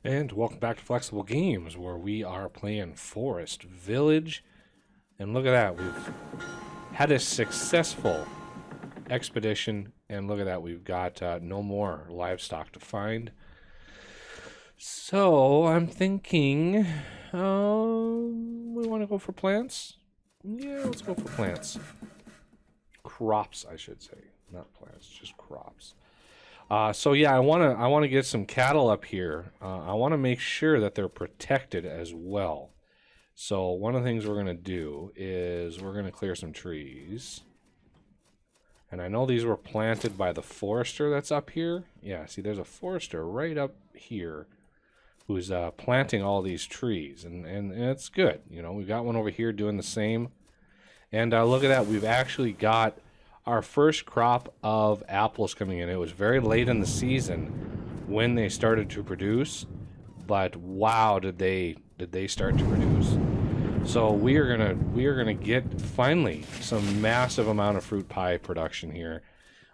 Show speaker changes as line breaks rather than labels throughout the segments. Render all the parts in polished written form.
And welcome back to Flexible Games, where we are playing Forest Village. And look at that, we've had a successful expedition, and look at that, we've got no more livestock to find. So I'm thinking, we want to go for plants? Yeah, let's go for plants. Crops, I should say, not plants, just crops. So yeah, I want to get some cattle up here. I want to make sure that they're protected as well. So one of the things we're going to do is we're going to clear some trees. And I know these were planted by the forester that's up here. Yeah, see, there's a forester right up here who's planting all these trees, and it's good. You know, we've got one over here doing the same. And look at that, we've actually got our first crop of apples coming in. It was very late in the season when they started to produce, but wow, did they start to produce. So we are gonna get finally some massive amount of fruit pie production here.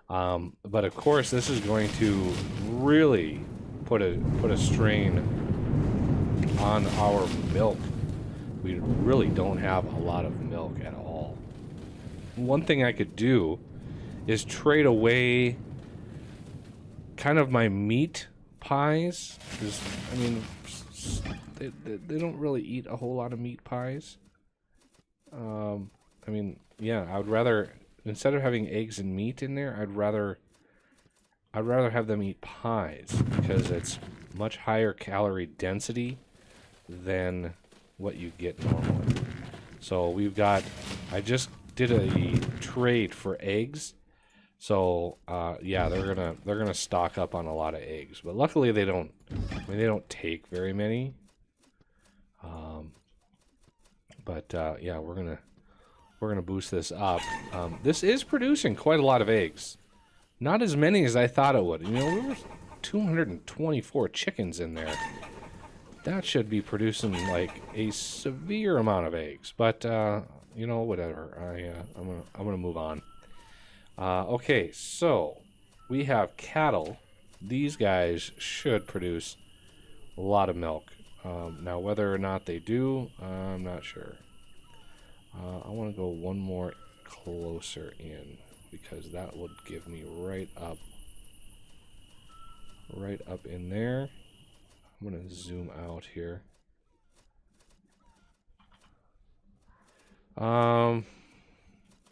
But of course, this is going to really put a strain on our milk. We really don't have a lot of milk at all. One thing I could do is trade away kind of my meat pies. I mean, they don't really eat a whole lot of meat pies. I mean, yeah, I would rather, instead of having eggs and meat in there, I'd rather have them eat pies, because it's much higher calorie density than what you get normally. So we've got, I just did a trade for eggs. So yeah, they're gonna stock up on a lot of eggs, but luckily they don't. I mean, they don't take very many. Yeah, we're gonna boost this up. This is producing quite a lot of eggs, not as many as I thought it would. You know, there was 224 chickens in there. That should be producing like a severe amount of eggs, but you know, whatever. I'm gonna move on. Okay, so we have cattle. These guys should produce a lot of milk. Now, whether or not they do, I'm not sure. I want to go one more closer in, because that would give me right up in there. I'm going to zoom out here. Do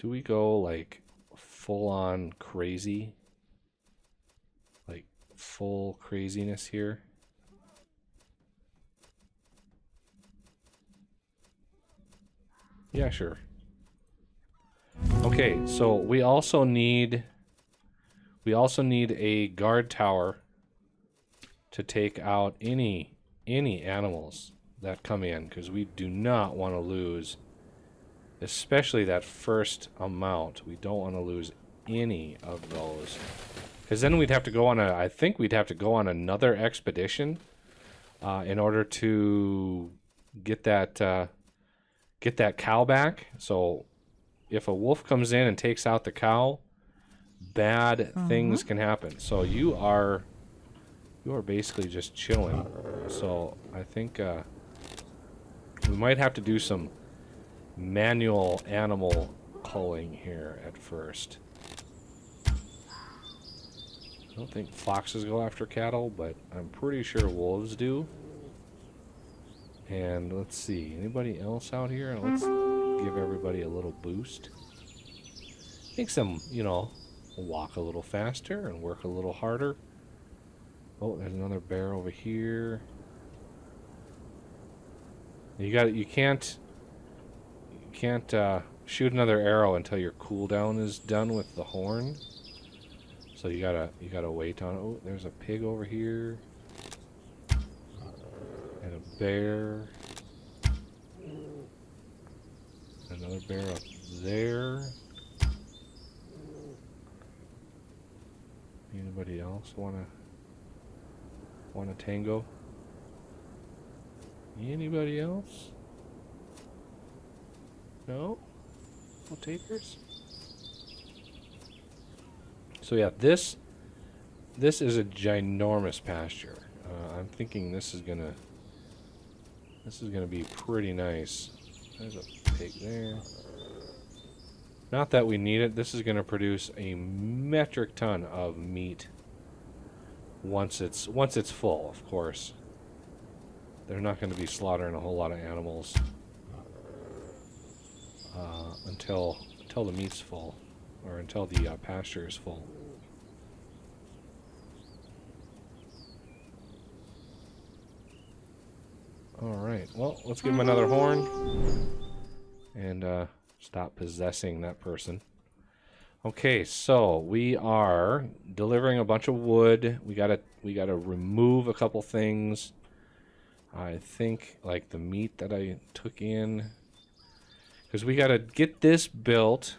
we go like full-on crazy? Like full craziness here? Yeah, sure. Okay, so we also need a guard tower to take out any animals that come in, because we do not want to lose, especially that first amount. We don't want to lose any of those, because then we'd have to go on I think we'd have to go on another expedition in order to get that cow back. So if a wolf comes in and takes out the cow, bad things can happen. So you are basically just chilling. So I think we might have to do some manual animal culling here at first. I don't think foxes go after cattle, but I'm pretty sure wolves do. And let's see, anybody else out here? Let's give everybody a little boost. Makes them, you know, walk a little faster and work a little harder. Oh, there's another bear over here. You can't shoot another arrow until your cooldown is done with the horn. So you gotta wait on it. Oh, there's a pig over here. And a bear. Another bear up there. Anybody else wanna tango? Anybody else? No? No takers? So yeah, this is a ginormous pasture. I'm thinking this is gonna be pretty nice. There's a pig there. Not that we need it. This is gonna produce a metric ton of meat once it's full, of course. They're not going to be slaughtering a whole lot of animals until the meat's full, or until the pasture is full. All right. Well, let's give him another horn and stop possessing that person. Okay, so we are delivering a bunch of wood. We gotta remove a couple things. I think like the meat that I took in, because we gotta get this built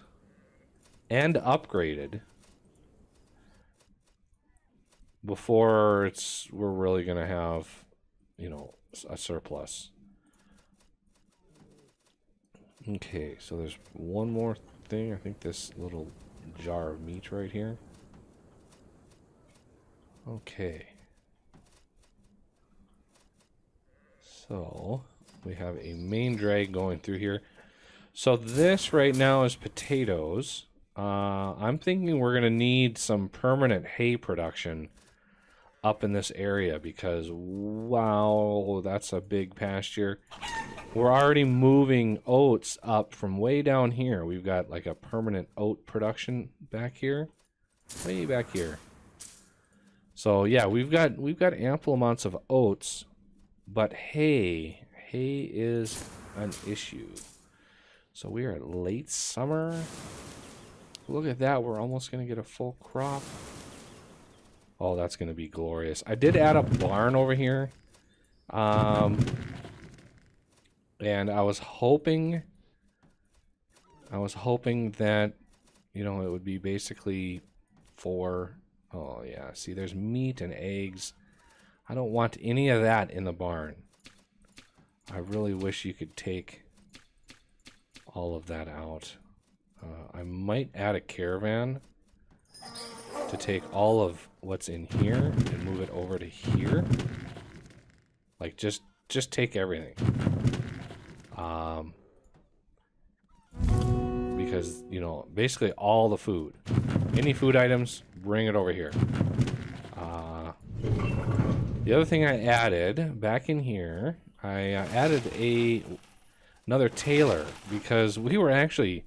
and upgraded before we're really gonna have, you know, a surplus. Okay, so there's one more thing. I think this little jar of meat right here. Okay. So we have a main drag going through here. So this right now is potatoes. I'm thinking we're going to need some permanent hay production up in this area because, wow, that's a big pasture. We're already moving oats up from way down here. We've got like a permanent oat production back here. Way back here. So yeah, we've got ample amounts of oats. But hay is an issue. So we are at late summer. Look at that, we're almost going to get a full crop. Oh, that's going to be glorious. I did add a barn over here. And I was hoping that, you know, it would be basically for, oh yeah, see there's meat and eggs. I don't want any of that in the barn. I really wish you could take all of that out. I might add a caravan to take all of what's in here and move it over to here. Like just take everything. Because, you know, basically all the food. Any food items, bring it over here. The other thing I added back in here, I added another tailor because we were actually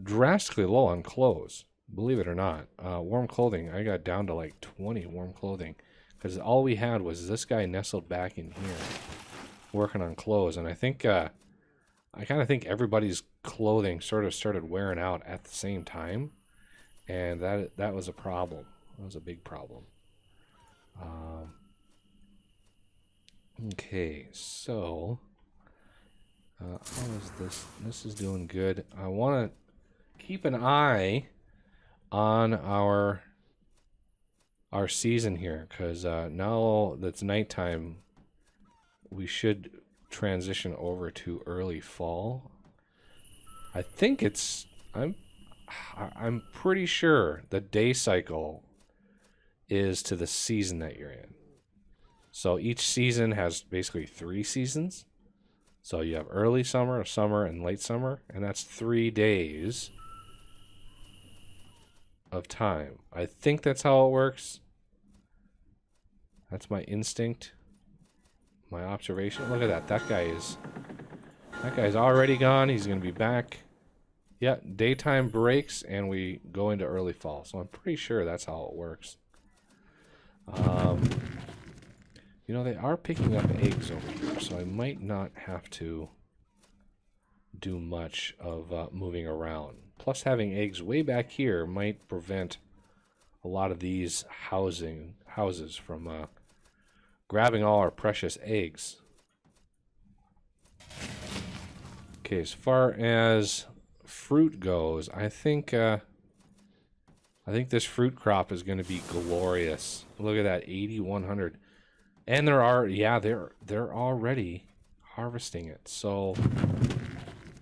drastically low on clothes, believe it or not. Warm clothing, I got down to like 20 warm clothing because all we had was this guy nestled back in here working on clothes, and I think I kind of think everybody's clothing sort of started wearing out at the same time, and that was a problem. That was a big problem. Okay, so how is this? This is doing good. I want to keep an eye on our season here, because now that's nighttime, we should transition over to early fall. I think it's I'm pretty sure the day cycle is to the season that you're in. So each season has basically 3 seasons. So you have early summer, summer, and late summer, and that's 3 days of time. I think that's how it works. That's my instinct, my observation. Look at that. That guy's already gone. He's going to be back. Yeah, daytime breaks and we go into early fall. So I'm pretty sure that's how it works. You know, they are picking up eggs over here, so I might not have to do much of moving around. Plus, having eggs way back here might prevent a lot of these houses from grabbing all our precious eggs. Okay, as far as fruit goes, I think this fruit crop is going to be glorious. Look at that, 8,100. And they're already harvesting it. So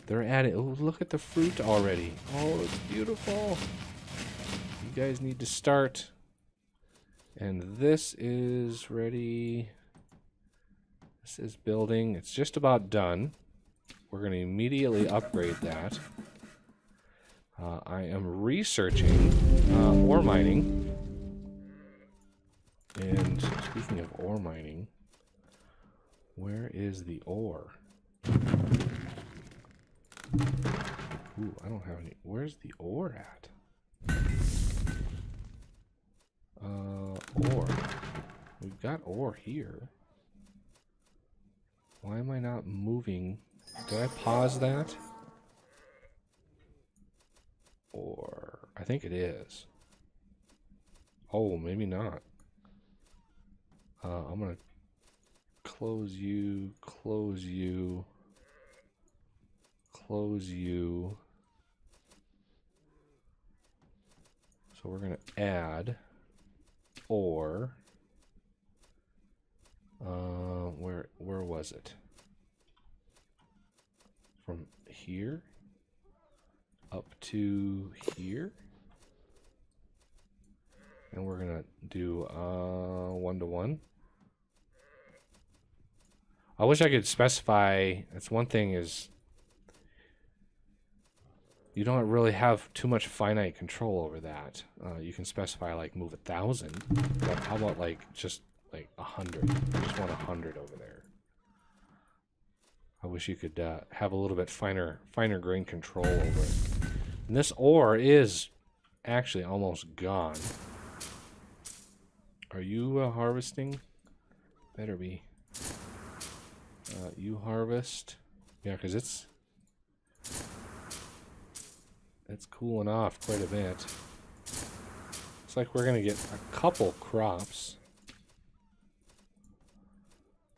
they're adding. Oh, look at the fruit already. Oh, it's beautiful. You guys need to start And this is ready. This is building. It's just about done. We're going to immediately upgrade that. I am researching ore mining. And speaking of ore mining, where is the ore? Ooh, I don't have any. Where's the ore at? Ore. We've got ore here. Why am I not moving? Did I pause that? Or I think it is. Oh, maybe not. I'm gonna close you, close you, close you. So we're gonna add ore. Where was it? From here up to here, and we're gonna do 1-to-1. I wish I could specify. That's one thing, is you don't really have too much finite control over that. You can specify like move 1,000, but how about like just like 100? I just want 100 over there. I wish you could have a little bit finer grain control over it. And this ore is actually almost gone. Are you harvesting? Better be. You harvest. Yeah, because it's cooling off quite a bit. Looks like we're going to get a couple crops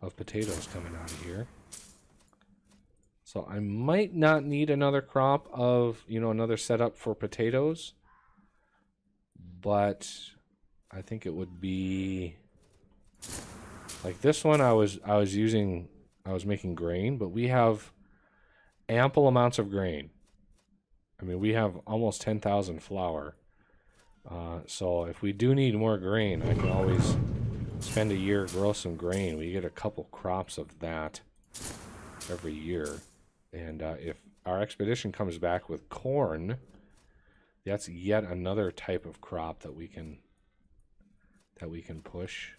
of potatoes coming out of here. So I might not need another crop of, another setup for potatoes. But I think it would be like this one. I was making grain, but we have ample amounts of grain. I mean, we have almost 10,000 flour. So if we do need more grain, I can always spend a year, grow some grain. We get a couple crops of that every year. And if our expedition comes back with corn, that's yet another type of crop that we can push.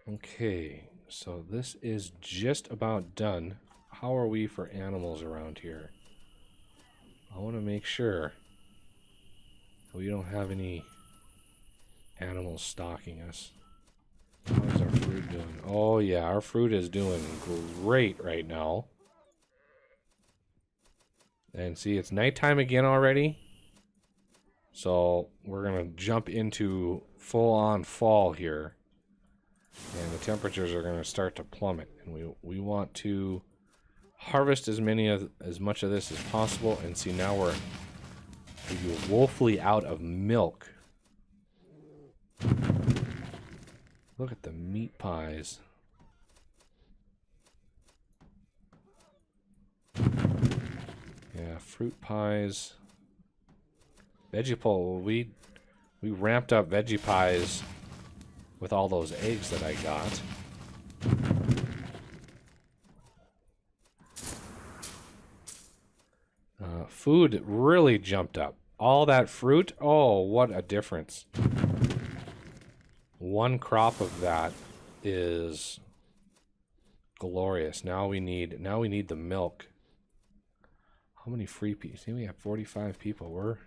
Okay, so this is just about done. How are we for animals around here? I want to make sure we don't have any animals stalking us. How's our fruit doing? Oh yeah, our fruit is doing great right now. And see, it's nighttime again already. So we're going to jump into full-on fall here. And the temperatures are going to start to plummet. And we want to harvest as much of this as possible. And see, now we're woefully out of milk. Look at the meat pies. Yeah, fruit pies. Veggie pole. We ramped up veggie pies with all those eggs that I got. Food really jumped up. All that fruit, oh, what a difference. One crop of that is glorious. Now we need the milk. How many free people? See, we have 45 people.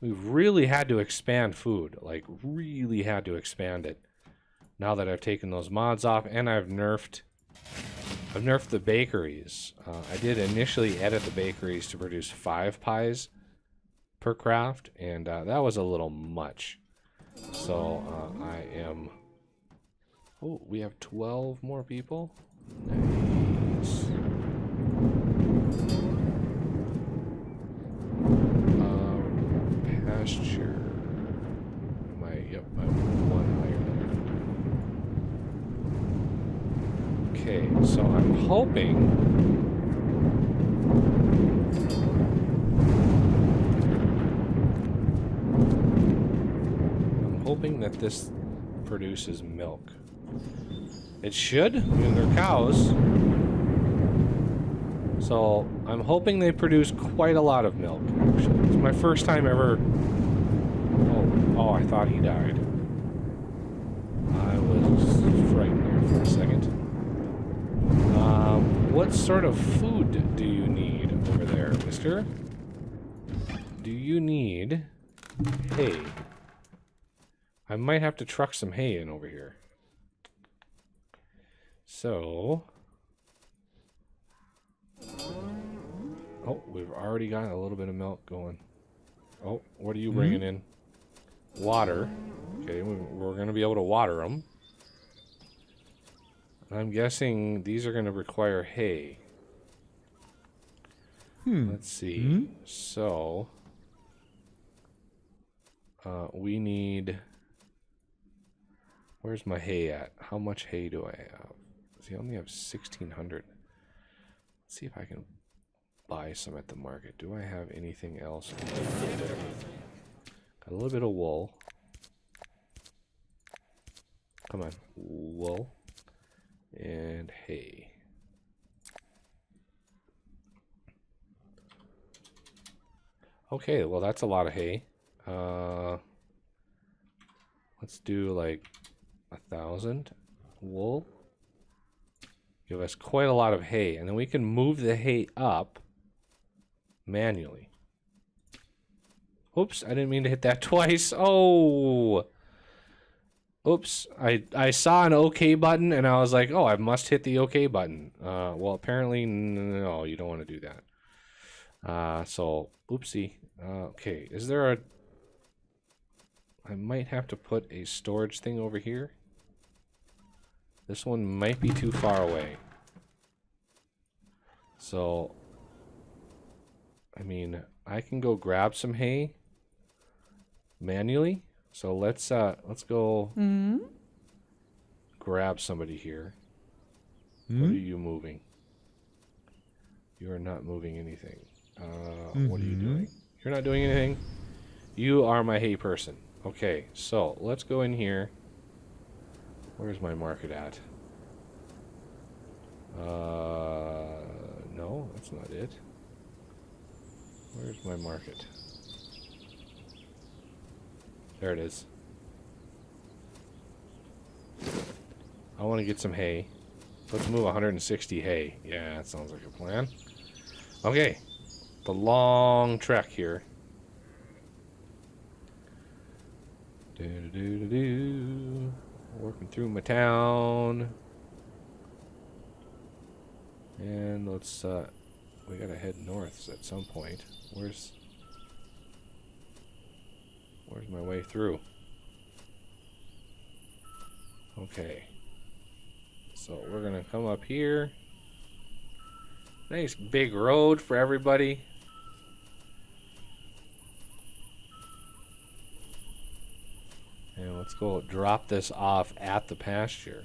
We've really had to expand food. Like, really had to expand it. Now that I've taken those mods off, and I've nerfed the bakeries. I did initially edit the bakeries to produce 5 pies per craft, and that was a little much. So I am... Oh, we have 12 more people? Nice. Pasture. Yep, I'm 1 higher. Okay, so I'm hoping... hoping that this produces milk. It should. I mean, they're cows. So, I'm hoping they produce quite a lot of milk. Actually, it's my first time ever... Oh, I thought he died. I was frightened there for a second. What sort of food do you need over there, mister? Do you need hay? I might have to truck some hay in over here. So... Oh, we've already got a little bit of milk going. Oh, what are you bringing in? Water. Okay, we're going to be able to water them. I'm guessing these are going to require hay. Let's see. So, we need... Where's my hay at? How much hay do I have? See, I only have 1,600. Let's see if I can buy some at the market. Do I have anything else? Got a little bit of wool. Come on. Wool. And hay. Okay, well that's a lot of hay. Let's do like 1,000 wool. Give us quite a lot of hay, and then we can move the hay up manually. Oops, I didn't mean to hit that twice. Oh! Oops, I saw an OK button, and I was like, oh, I must hit the OK button. Well, apparently, no, you don't want to do that. So, oopsie. Okay, is there a... I might have to put a storage thing over here. This one might be too far away. So, I mean, I can go grab some hay manually. So let's go grab somebody here. What are you moving? You are not moving anything. What are you doing? You're not doing anything. You are my hay person. Okay, so let's go in here. Where's my market at? No, that's not it. Where's my market? There it is. I want to get some hay. Let's move 160 hay. Yeah, that sounds like a plan. Okay. The long trek here. Do-do-do-do-do. Working through my town. And let's, we gotta head north at some point. Where's my way through? Okay. So we're gonna come up here. Nice big road for everybody. And let's go drop this off at the pasture.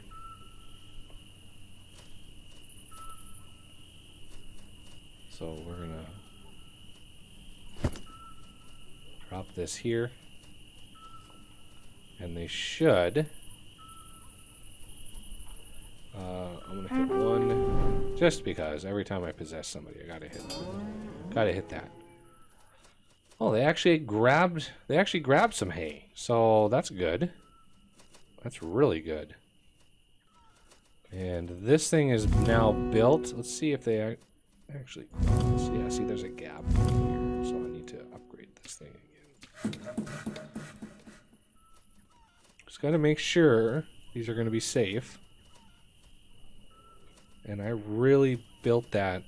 So we're gonna drop this here. And they should. I'm gonna hit one just because every time I possess somebody I gotta hit that. Oh, they actually grabbed some hay. So that's good. That's really good. And this thing is now built. Let's see if they actually, yeah, see there's a gap here. So I need to upgrade this thing again. Just got to make sure these are going to be safe. And I really built that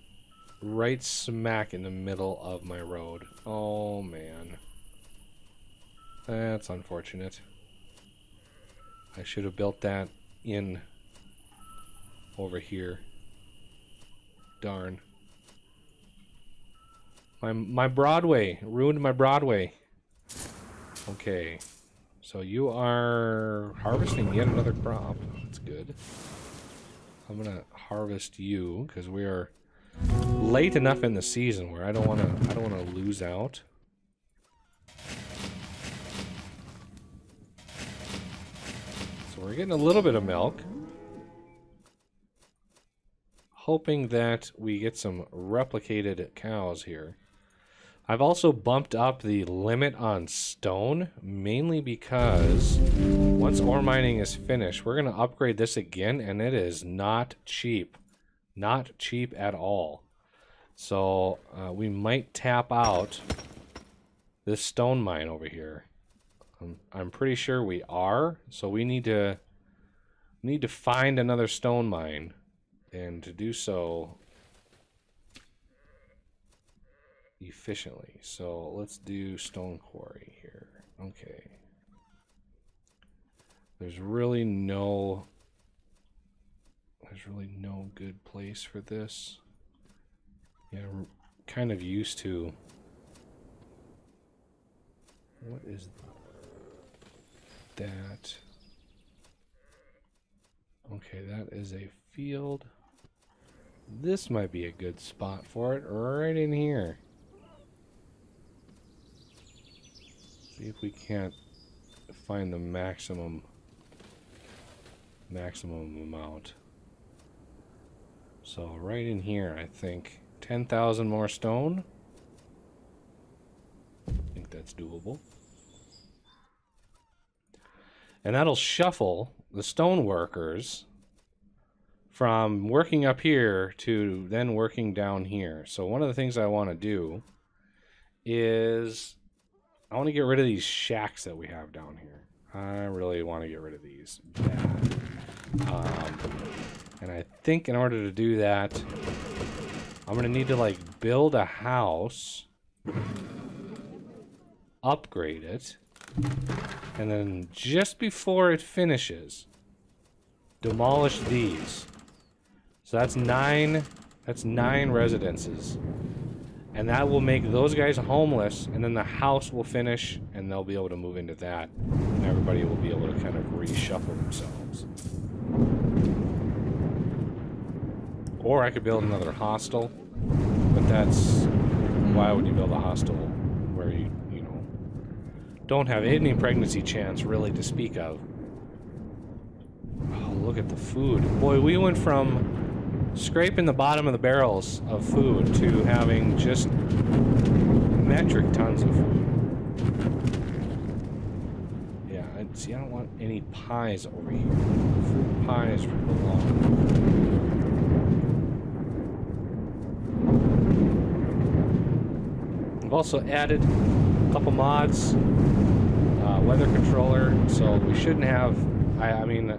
right smack in the middle of my road. Oh, man. That's unfortunate. I should have built that in over here. Darn. My Broadway. Ruined my Broadway. Okay. So you are harvesting yet another crop. That's good. I'm gonna harvest you because we are late enough in the season where I don't wanna lose out. we're getting a little bit of milk. Hoping that we get some replicated cows here. I've also bumped up the limit on stone, mainly because once ore mining is finished, we're going to upgrade this again, and it is not cheap. Not cheap at all. So we might tap out this stone mine over here. I'm pretty sure we are, so we need to find another stone mine, and to do so efficiently. So let's do stone quarry here. Okay. There's really no good place for this. Yeah, I'm kind of used to. What is that? Okay, that is a field. This might be a good spot for it, right in here. See if we can't find the maximum amount. So right in here, I think 10,000 more stone. I think that's doable. And that'll shuffle the stone workers from working up here to then working down here. So one of the things I want to do is I want to get rid of these shacks that we have down here. I really want to get rid of these bad. And I think in order to do that, I'm going to need to like build a house, upgrade it, and then just before it finishes, demolish these. So that's nine residences. And that will make those guys homeless, and then the house will finish, and they'll be able to move into that. And everybody will be able to kind of reshuffle themselves. Or I could build another hostel, but that's... Why would you build a hostel where you know, don't have any pregnancy chance really to speak of? Oh, look at the food. Boy, we went from scraping the bottom of the barrels of food to having just metric tons of food. Yeah, see, I don't want any pies over here. Fruit pies belong. I've also added a couple mods, weather controller, so we shouldn't have. I mean,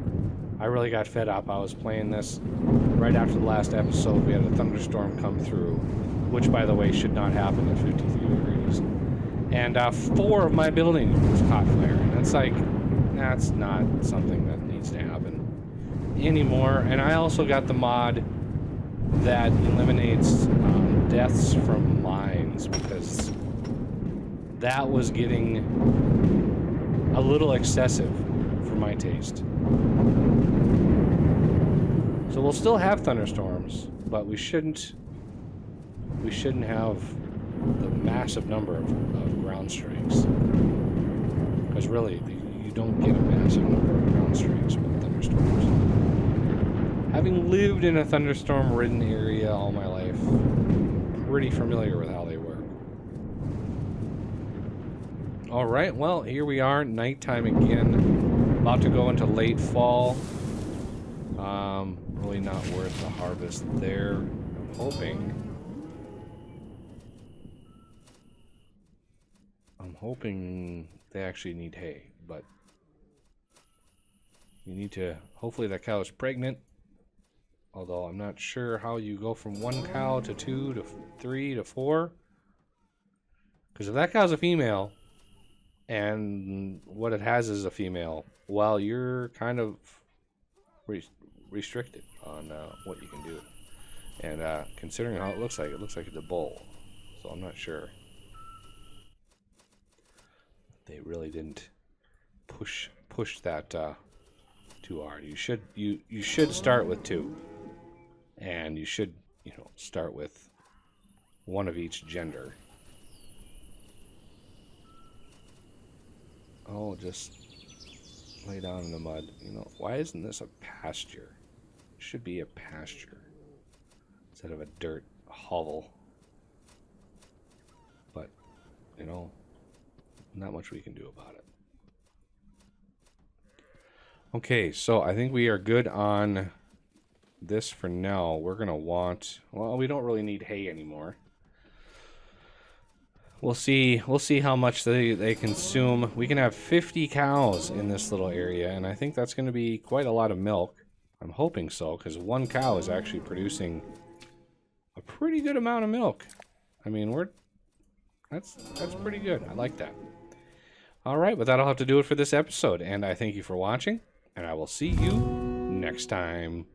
I really got fed up. I was playing this right after the last episode. We had a thunderstorm come through, which, by the way, should not happen at 53 degrees. And 4 of my buildings caught fire. And it's like, that's not something that needs to happen anymore. And I also got the mod that eliminates deaths from mines, because that was getting a little excessive for my taste. So we'll still have thunderstorms, but we shouldn't have the massive number of ground strikes. Because really, you don't get a massive number of ground strikes with thunderstorms. Having lived in a thunderstorm-ridden area all my life, I'm pretty familiar with how they work. Alright, well, here we are, nighttime again. About to go into late fall. Really not worth the harvest there. I'm hoping they actually need hay, but you need to, hopefully that cow is pregnant. Although I'm not sure how you go from 1 cow to 2 to 3 to 4. Because if that cow's a female, and what it has is a female, well, you're kind of restricted on what you can do. And considering how it looks like it's a bull. So I'm not sure. They really didn't push that too hard. You should start with 2. And you should, start with 1 of each gender. Oh, just lay down in the mud. You know, why isn't this a pasture? It should be a pasture instead of a dirt hovel. But, you know, not much we can do about it. Okay, so I think we are good on this for now. We're going to want... Well, we don't really need hay anymore. We'll see how much they consume. We can have 50 cows in this little area, and I think that's going to be quite a lot of milk. I'm hoping so, because one cow is actually producing a pretty good amount of milk. I mean, that's pretty good. I like that. All right, but that'll have to do it for this episode, and I thank you for watching, and I will see you next time.